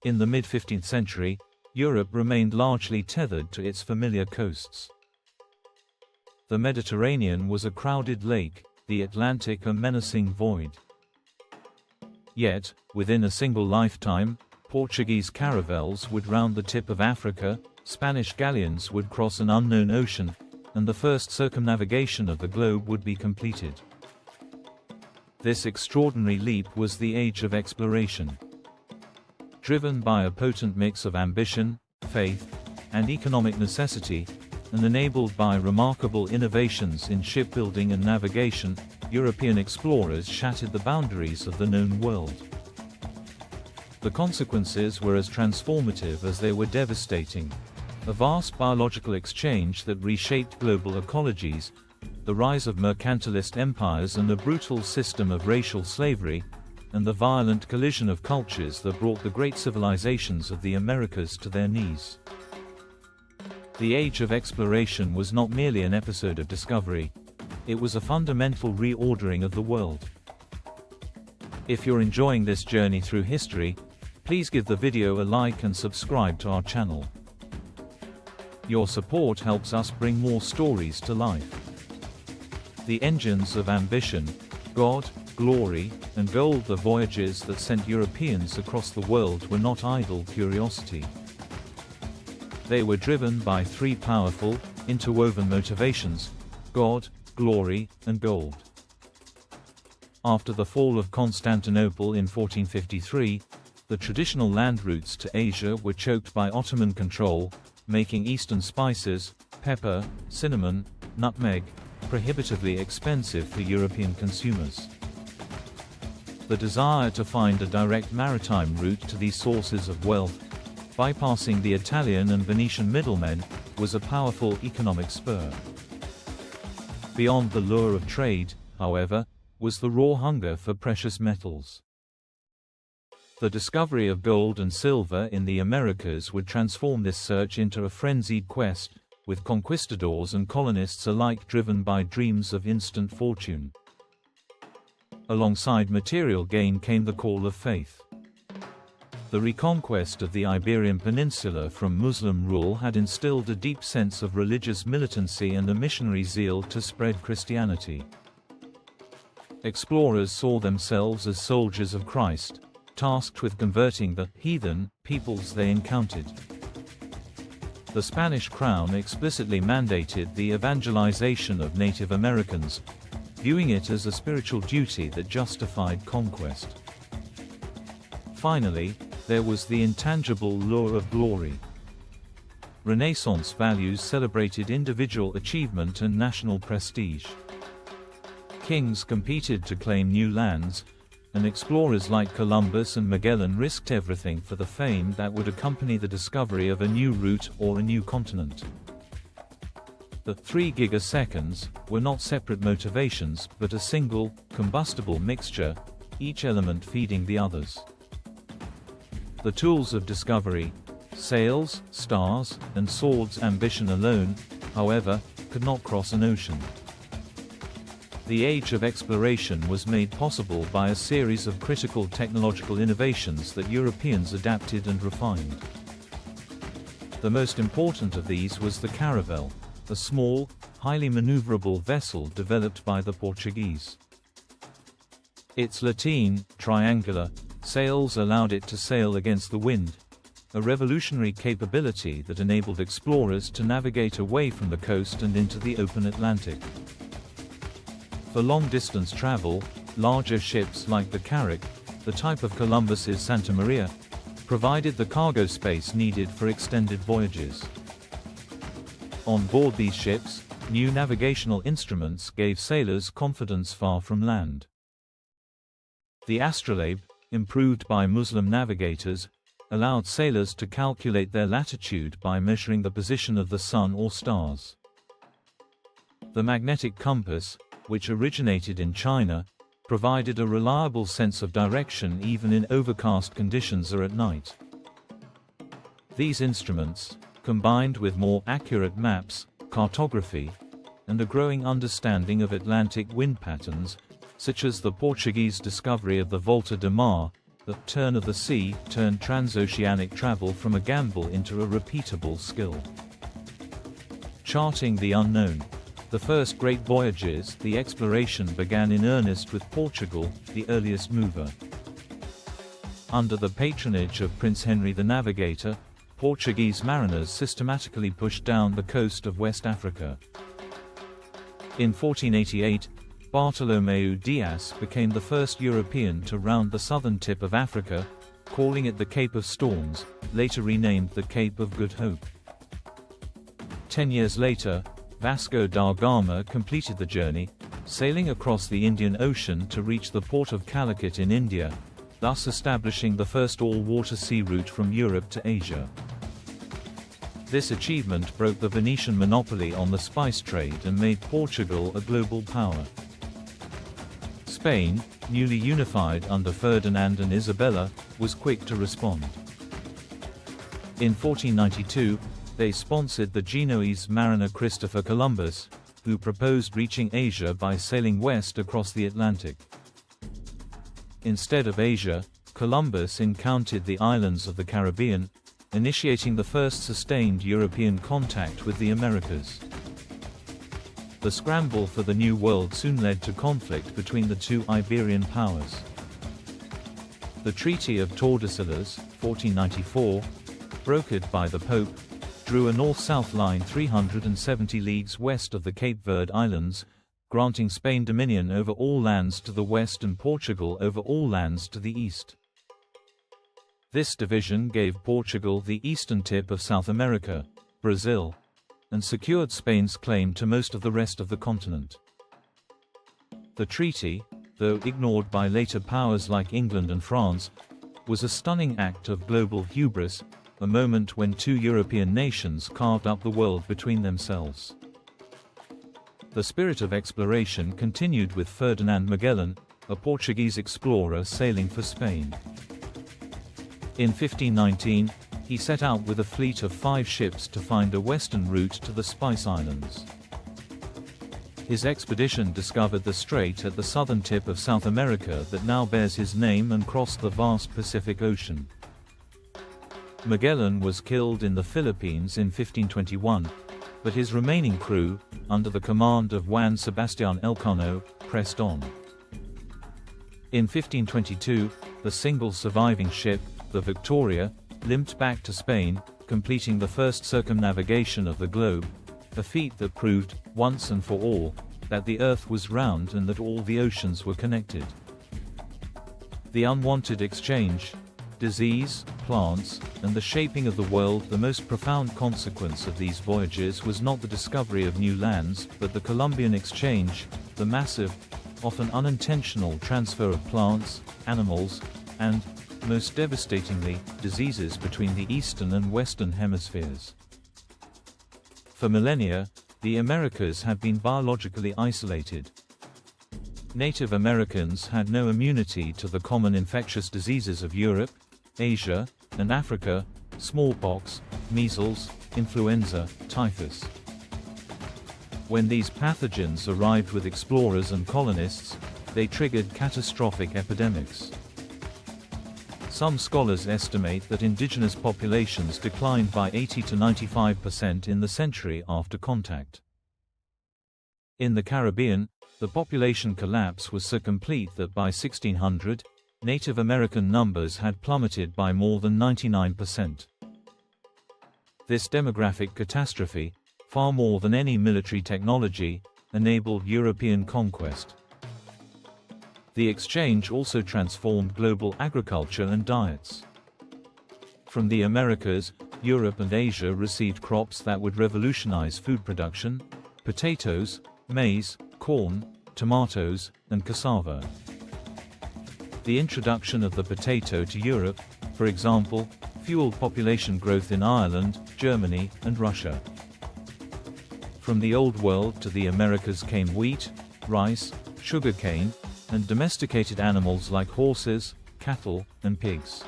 In the mid-15th century, Europe remained largely tethered to its familiar coasts. The Mediterranean was a crowded lake, the Atlantic a menacing void. Yet, within a single lifetime, Portuguese caravels would round the tip of Africa, Spanish galleons would cross an unknown ocean, and the first circumnavigation of the globe would be completed. This extraordinary leap was the age of exploration. Driven by a potent mix of ambition, faith, and economic necessity, and enabled by remarkable innovations in shipbuilding and navigation, European explorers shattered the boundaries of the known world. The consequences were as transformative as they were devastating. A vast biological exchange that reshaped global ecologies, the rise of mercantilist empires and a brutal system of racial slavery, and the violent collision of cultures that brought the great civilizations of the Americas to their knees. The Age of Exploration was not merely an episode of discovery, it was a fundamental reordering of the world. If you're enjoying this journey through history, please give the video a like and subscribe to our channel. Your support helps us bring more stories to life. The engines of ambition, God, glory, and gold. The voyages that sent Europeans across the world were not idle curiosity. They were driven by three powerful, interwoven motivations: God, glory, and gold. After the fall of Constantinople in 1453, the traditional land routes to Asia were choked by Ottoman control, making Eastern spices, pepper, cinnamon, nutmeg, prohibitively expensive for European consumers. The desire to find a direct maritime route to these sources of wealth, bypassing the Italian and Venetian middlemen, was a powerful economic spur. Beyond the lure of trade, however, was the raw hunger for precious metals. The discovery of gold and silver in the Americas would transform this search into a frenzied quest, with conquistadors and colonists alike driven by dreams of instant fortune. Alongside material gain came the call of faith. The reconquest of the Iberian Peninsula from Muslim rule had instilled a deep sense of religious militancy and a missionary zeal to spread Christianity. Explorers saw themselves as soldiers of Christ, tasked with converting the heathen peoples they encountered. The Spanish crown explicitly mandated the evangelization of Native Americans, viewing it as a spiritual duty that justified conquest. Finally, there was the intangible lure of glory. Renaissance values celebrated individual achievement and national prestige. Kings competed to claim new lands, and explorers like Columbus and Magellan risked everything for the fame that would accompany the discovery of a new route or a new continent. The 3 gigaseconds were not separate motivations but a single, combustible mixture, each element feeding the others. The tools of discovery, sails, stars, and swords. Ambition alone, however, could not cross an ocean. The Age of Exploration was made possible by a series of critical technological innovations that Europeans adapted and refined. The most important of these was the caravel, a small, highly maneuverable vessel developed by the Portuguese. Its lateen, triangular, sails allowed it to sail against the wind, a revolutionary capability that enabled explorers to navigate away from the coast and into the open Atlantic. For long-distance travel, larger ships like the Carrack, the type of Columbus's Santa Maria, provided the cargo space needed for extended voyages. On board these ships, new navigational instruments gave sailors confidence far from land. The Astrolabe, improved by Muslim navigators, allowed sailors to calculate their latitude by measuring the position of the sun or stars. The magnetic compass, which originated in China, provided a reliable sense of direction even in overcast conditions or at night. These instruments, combined with more accurate maps, cartography, and a growing understanding of Atlantic wind patterns, such as the Portuguese discovery of the Volta de Mar, the turn of the sea turned transoceanic travel from a gamble into a repeatable skill. Charting the unknown. The first great voyages, the exploration began in earnest with Portugal, the earliest mover. Under the patronage of Prince Henry the Navigator, Portuguese mariners systematically pushed down the coast of West Africa. In 1488, Bartolomeu Dias became the first European to round the southern tip of Africa, calling it the Cape of Storms, later renamed the Cape of Good Hope. 10 years later, Vasco da Gama completed the journey, sailing across the Indian Ocean to reach the port of Calicut in India, thus establishing the first all-water sea route from Europe to Asia. This achievement broke the Venetian monopoly on the spice trade and made Portugal a global power. Spain, newly unified under Ferdinand and Isabella, was quick to respond. In 1492, they sponsored the Genoese mariner Christopher Columbus, who proposed reaching Asia by sailing west across the Atlantic. Instead of Asia, Columbus encountered the islands of the Caribbean, initiating the first sustained European contact with the Americas. The scramble for the New World soon led to conflict between the two Iberian powers. The Treaty of Tordesillas, 1494, brokered by the Pope, drew a north-south line 370 leagues west of the Cape Verde Islands, granting Spain dominion over all lands to the west and Portugal over all lands to the east. This division gave Portugal the eastern tip of South America, Brazil, and secured Spain's claim to most of the rest of the continent. The treaty, though ignored by later powers like England and France, was a stunning act of global hubris, a moment when two European nations carved up the world between themselves. The spirit of exploration continued with Ferdinand Magellan, a Portuguese explorer sailing for Spain. In 1519, he set out with a fleet of 5 ships to find a western route to the Spice Islands. His expedition discovered the strait at the southern tip of South America that now bears his name and crossed the vast Pacific Ocean. Magellan was killed in the Philippines in 1521, but his remaining crew, under the command of Juan Sebastián Elcano, pressed on. In 1522, the single surviving ship, the Victoria, limped back to Spain, completing the first circumnavigation of the globe, a feat that proved, once and for all, that the Earth was round and that all the oceans were connected. The unwanted exchange, disease, plants, and the shaping of the world. The most profound consequence of these voyages was not the discovery of new lands, but the Columbian exchange, the massive, often unintentional transfer of plants, animals, and, most devastatingly, diseases between the eastern and western hemispheres. For millennia, the Americas had been biologically isolated. Native Americans had no immunity to the common infectious diseases of Europe, Asia, and Africa: smallpox, measles, influenza, typhus. When these pathogens arrived with explorers and colonists, they triggered catastrophic epidemics. Some scholars estimate that indigenous populations declined by 80 to 95% in the century after contact. In the Caribbean, the population collapse was so complete that by 1600, Native American numbers had plummeted by more than 99%. This demographic catastrophe, far more than any military technology, enabled European conquest. The exchange also transformed global agriculture and diets. From the Americas, Europe and Asia received crops that would revolutionize food production: potatoes, maize, corn, tomatoes, and cassava. The introduction of the potato to Europe, for example, fueled population growth in Ireland, Germany, and Russia. From the Old World to the Americas came wheat, rice, sugarcane, and domesticated animals like horses, cattle, and pigs.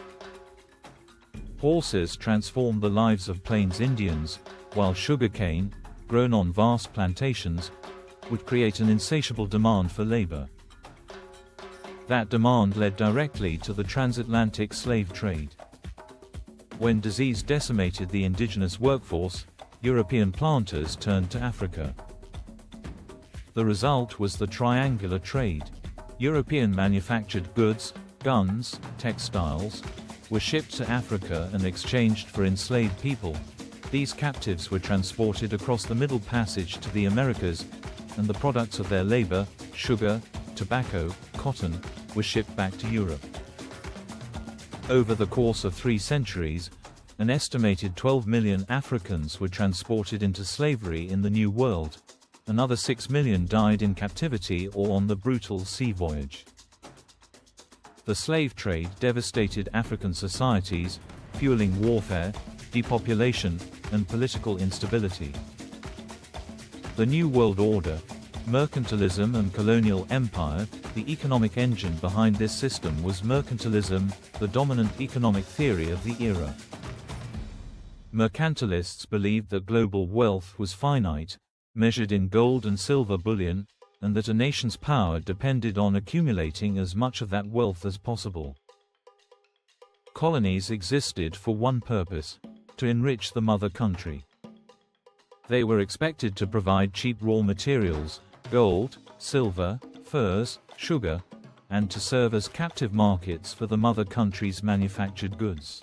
Horses transformed the lives of Plains Indians, while sugarcane, grown on vast plantations, would create an insatiable demand for labor. That demand led directly to the transatlantic slave trade. When disease decimated the indigenous workforce, European planters turned to Africa. The result was the triangular trade. European manufactured goods, guns, textiles, were shipped to Africa and exchanged for enslaved people. These captives were transported across the Middle Passage to the Americas, and the products of their labor, sugar, tobacco, cotton, were shipped back to Europe. Over the course of 3 centuries, an estimated 12 million Africans were transported into slavery in the New World. Another 6 million died in captivity or on the brutal sea voyage. The slave trade devastated African societies, fueling warfare, depopulation, and political instability. The New World Order, mercantilism and colonial empire, the economic engine behind this system was mercantilism, the dominant economic theory of the era. Mercantilists believed that global wealth was finite, measured in gold and silver bullion, and that a nation's power depended on accumulating as much of that wealth as possible. Colonies existed for one purpose: to enrich the mother country. They were expected to provide cheap raw materials, gold, silver, furs, sugar, and to serve as captive markets for the mother country's manufactured goods.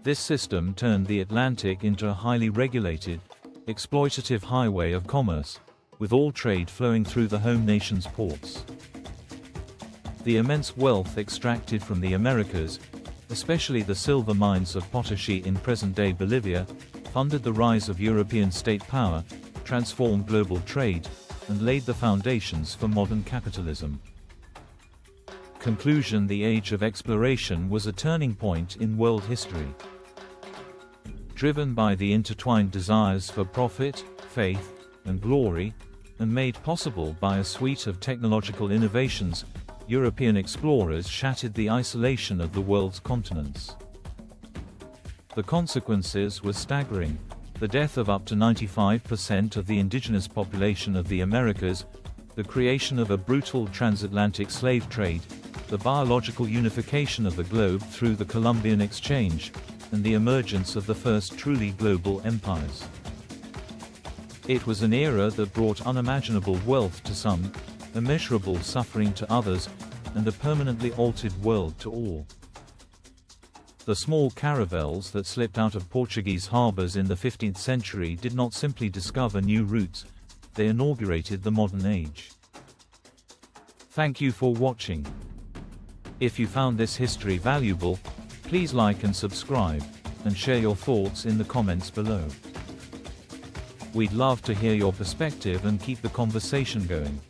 This system turned the Atlantic into a highly regulated, exploitative highway of commerce, with all trade flowing through the home nation's ports. The immense wealth extracted from the Americas, especially the silver mines of Potosí in present-day Bolivia, funded the rise of European state power, transformed global trade, and laid the foundations for modern capitalism. Conclusion: the age of exploration was a turning point in world history. Driven by the intertwined desires for profit, faith, and glory, and made possible by a suite of technological innovations, European explorers shattered the isolation of the world's continents. The consequences were staggering: the death of up to 95% of the indigenous population of the Americas, the creation of a brutal transatlantic slave trade, the biological unification of the globe through the Columbian exchange, and the emergence of the first truly global empires. It was an era that brought unimaginable wealth to some, immeasurable suffering to others, and a permanently altered world to all. The small caravels that slipped out of Portuguese harbors in the 15th century did not simply discover new routes, they inaugurated the modern age. Thank you for watching. If you found this history valuable, please like and subscribe, and share your thoughts in the comments below. We'd love to hear your perspective and keep the conversation going.